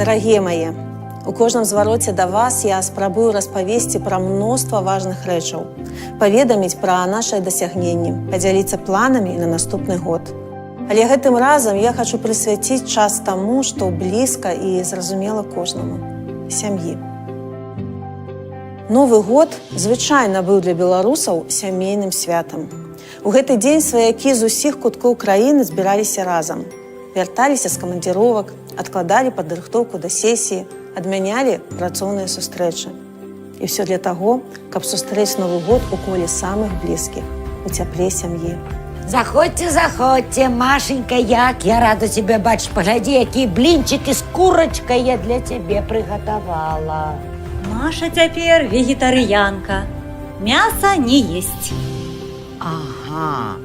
Дарагія мае, у кожным звароце да вас я спрабую распавесці пра мноства важных рэчаў, паведаміць пра нашыя дасягненні, падзяліцца планамі на наступны год. Але гэтым разам я хачу прысвяціць час таму, што блізка і зразумела кожнаму – сям'і. Новы год звычайна быў для беларусаў сямейным святам. У гэты дзень сваякі з усіх куткоў краіны збіраліся разам. Вярталіся з камандзіровак, адкладалі падрыхтоўку да сесіі, адмянялі працоўныя сустрэчы. І ўсё для таго, каб сустрэць Новы год у коле самых блізкіх, у цяпле сям'і. Заходьте, заходьте, Машенька, як я рада тебе бачить. Погляди, які блинчики з курочкой я для тебе приготовала. Маша цяпер вегетарыянка. Мяса не есть. Ага.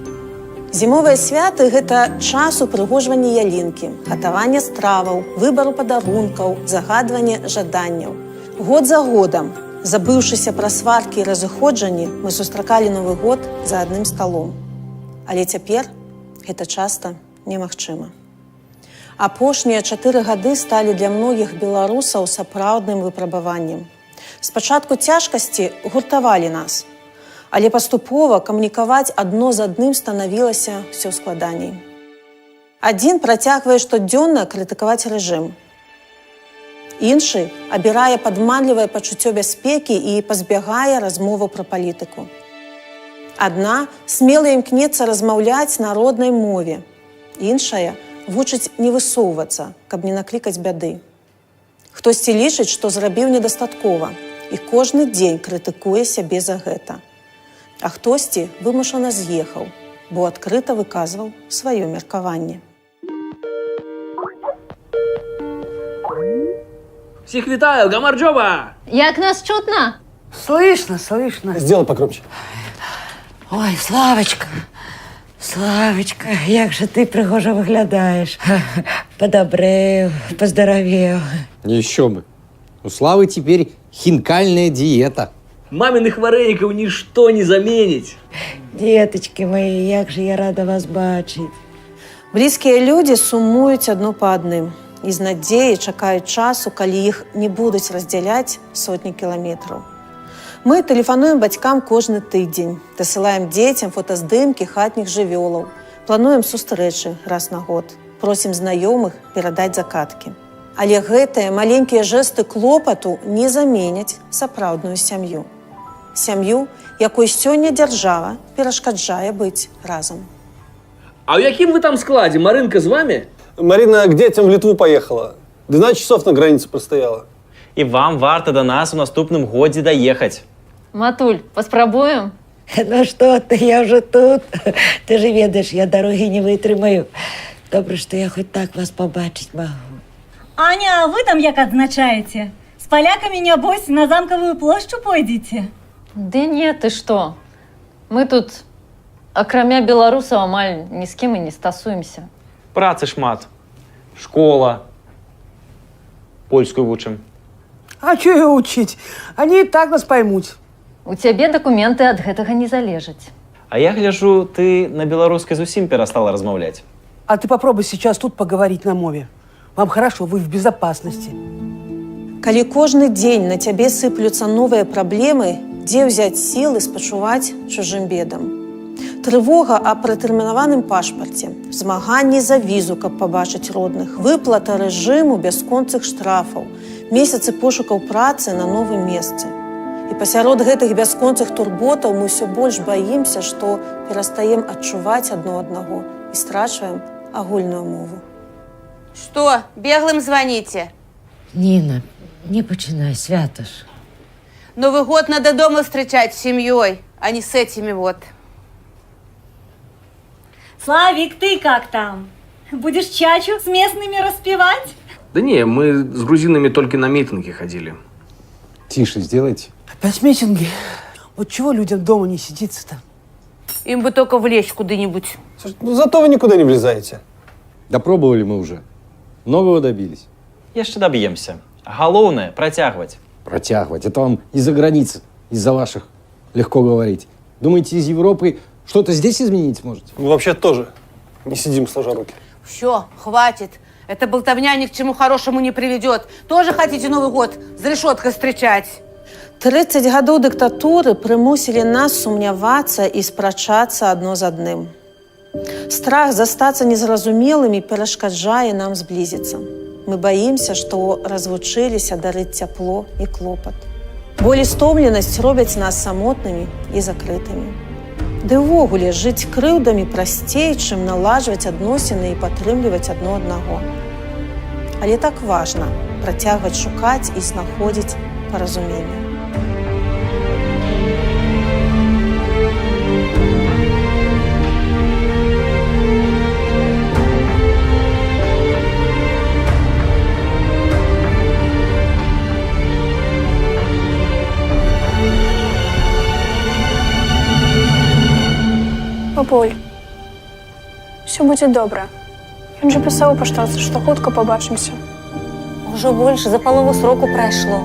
Зімовыя святы – гэта час упрыгожвання ялінкі, гатавання страваў, выбару падарункаў, загадвання жаданняў. Год за годам, забыўшыся пра сваркі і разыходжанні, мы сустракалі Новы год за адным сталом. Але цяпер гэта часта немагчыма. Апошнія 4 гады сталі для многіх беларусаў сапраўдным выпрабаваннем. Спачатку цяжкасці гуртавалі нас, але паступова камунікаваць адно з адным станавілася ўсё складаней. Адзін працягвае штодзённа крытыкаваць рэжым. Іншы абірае падманлівае пачуццё бяспекі і пазбягае размоваў пра палітыку. Адна смела імкнецца размаўляць на роднай мове. Іншая вучыць не высоўвацца, каб не наклікаць бяды. Хтосьці лічыць, што зрабіў недастаткова, і кожны дзень крытыкуе сябе за гэта. А хтосьці вымушана з'ехаў, бо адкрыта выказваў сваё меркаванне. Всіх вітаю, гамарджоба! Як нас чутно? Слышно, слышно. Сделай покрупче. Ой, Славочка, Славочка, як же ты пригожа виглядаєш. Подобрев, поздоровел. Еще бы. У Славы теперь хинкальная диета. Маминых вареников ничто не заменить. Деточки мої, як же я рада вас бачити. Блізкія людзі сумуюць адно па адным і з надзеяй чакаюць часу, калі іх не будуць раздзяляць сотні кіламетраў. Мы тэлефануем бацькам кожны тыдзень, дасылаем дзецям фотаздымкі хатніх жывёлаў, плануем сустрэчы раз на год, просім знаёмых перадаць закаткі. Але гэтыя маленькія жэсты клопату не заменяць сапраўдную сям'ю. Сям'ю, якой сёння дзяржава перашкаджае быць разам. А в якім вы там складе? Маринка с вами? Марина к детям в Литву поехала. 12 часов на границе простояла. І вам варта до нас у наступным годзе даехаць. Матуль, паспрабуем? Ну что ты, я уже тут. Ты же ведаешь, я дороги не вытрымаю. Добре, что я хоть так вас побачить могу. Аня, а вы там як адзначаеце? С поляками, небось, на Замковую площадь пойдете? Ды не, ты што? Мы тут, акрамя беларусаў, амаль ні з кім і не стасуемся. Працы шмат. Школа. Польскую вучым. А что ее учить? Они и так нас поймут. У цябе дакументы ад гэтага не залежаць. А я гляжу, ты на беларускай зусім перастала размаўляць. А ты попробуй сейчас тут поговорить на мове. Вам хорошо, вы в безопасности. Калі кожны дзень на цябе сыплюцца новыя праблемы, дзе ўзяць сілы спачуваць чужым бедам? Трывога аб пратэрмінаваным пашпарце, змаганні за візу, каб пабачыць родных, выплата рэжыму бясконцых штрафаў, месяцы пошукаў працы на новым месцы. І пасярод гэтых бясконцых турботаў мы ўсё больш баімся, што перастаем адчуваць адно аднаго і страчваем агульную мову. Что, беглым звоните? Нина, не починай, Святош. Новый год надо дома встречать с семьей, а не с этими вот. Славик, ты как там? Будешь чачу с местными распевать? Да не, мы с грузинами только на митинги ходили. Тише сделайте. Опять митинги. Вот чего людям дома не сидится-то? Им бы только влезть куда-нибудь. Слушай, ну зато вы никуда не влезаете. Да пробовали мы уже. Многого добились. Яшчэ даб'емся. Галоўнае працягваць. Протягивать. Это вам из-за границы, из-за ваших легко говорить. Думаете, из Европы что-то здесь изменить можете? Вы вообще тоже не сидим сложа руки. Все, хватит. Эта болтовня ни к чему хорошему не приведет. Тоже хотите Новый год за решеткой встречать? 30 гадоў дыктатуры прымусілі нас сумнявацца і спрачацца адно з адным. Страх застацца незразумелымі перашкаджае нам зблізіцца. Мы баімся, што развучыліся дарыць цяпло і клопат. Боль і стомленасць робяць нас самотнымі і закрытымі. Ды ўвогуле жыць крыўдамі прасцей, чым наладжваць адносіны і падтрымліваць адно аднаго. Але так важна працягваць шукаць і знаходзіць паразуменне. Папуль, все будзе добра. Ён жа пісаў у паштоўцы, што хутка пабачымся. Уже больше за полову сроку прошло.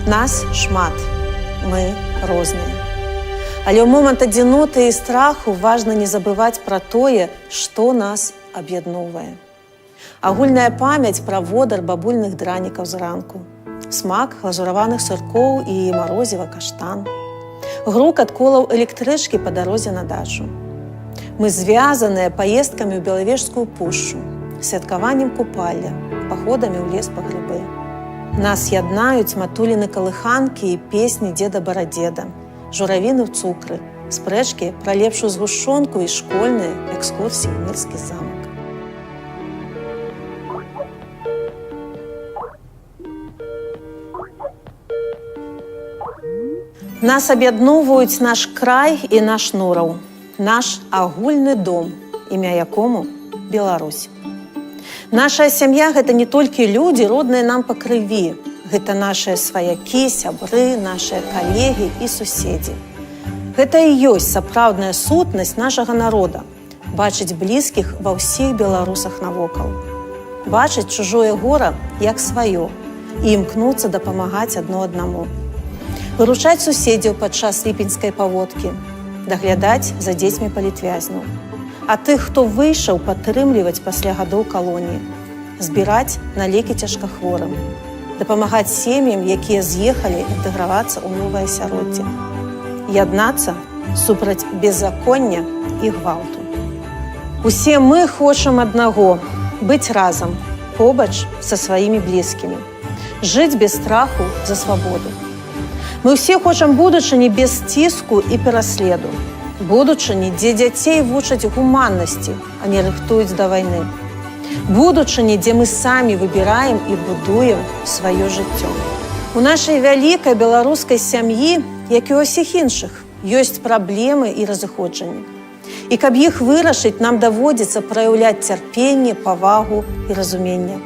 Нас шмат, мы розныя. Але ў момант адзіноты і страху важна не забываць пра тое, што нас аб'ядноўвае. Агульная памяць пра водар бабульных дранікаў зранку, смак глазураваных сыркоў і марозіва каштан, грукат колаў электрычкі па дарозе на дачу. Мы звязаныя паездкамі ў Белавежскую пушчу, святкаваннем купалля, паходамі ў лес па грыбы. Нас яднаюць матуліны калыханкі і песні дзеда-барадзеда, журавіны ў цукры, спрэчкі пра лепшую згушчонку і школьныя экскурсіі ў Мірскі замак. Нас аб'ядноўваюць наш край і наш нораў, наш агульны дом, імя якому Беларусь. Наша сям'я – гэта не толькі людзі, родныя нам па крыві. Гэта нашыя сваякі, сябры, нашыя калегі і суседзі. Гэта і ёсць сапраўдная сутнасць нашага народа – бачыць блізкіх ва ўсіх беларусах навокал. Бачыць чужое гора як сваё і імкнуцца дапамагаць адно аднаму. Выручаць суседзяў падчас ліпеньскай паводкі, даглядаць за дзецьмі палітвязняў. А тых, хто выйшаў, падтрымліваць пасля гадоў калоніі, збіраць на лекі цяжкахворым, дапамагаць сем'ям, якія з'ехалі інтэгравацца ў новае асяроддзе, яднацца супраць беззаконня і гвалту. Усе мы хочам аднаго – быць разам, побач са сваімі блізкімі, жыць без страху за свабоду. Мы ўсе хочам будучыні без ціску і пераследу, будучыні, дзе дзяцей вучаць гуманнасці, а не рыхтуюць да вайны. Будучыні, дзе мы самі выбіраем і будуем сваё жыццё. У нашай вялікай беларускай сям'і, як і ў усіх іншых, ёсць праблемы і разыходжанні. І каб іх вырашыць, нам даводзіцца праяўляць цярпенне, павагу і разуменне.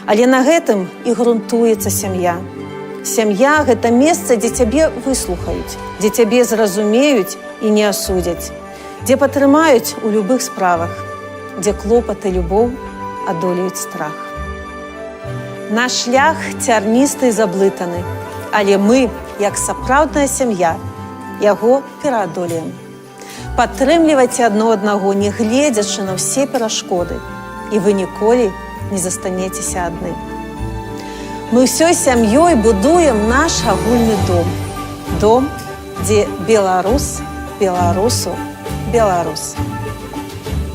Але на гэтым і грунтуецца сям'я. Сям'я – гэта месца, дзе цябе выслухаюць, дзе цябе зразумеюць і не асудзяць, дзе падтрымаюць у любых справах, дзе клопат і любоў адолеюць страх. Наш шлях цярністы і заблытаны, але мы, як сапраўдная сям'я, яго пераадолеем. Падтрымлівайце адно аднаго, не гледзячы на ўсе перашкоды, і вы ніколі не застанецеся адны. Мы ўсёй сям'ёй будуем наш агульны дом. Дом, дзе беларус, беларусу, беларус.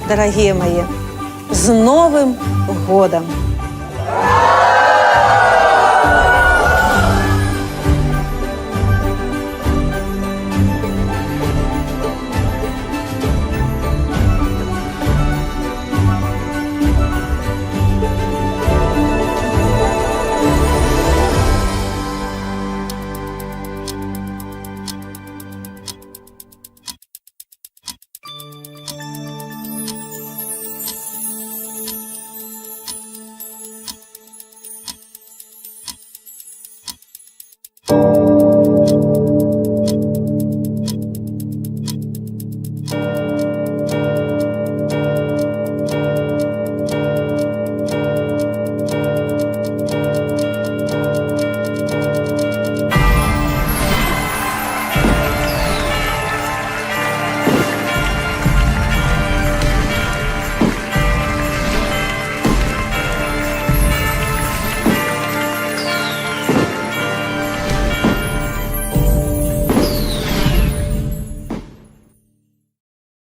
Дарагія мае, з Новым годам!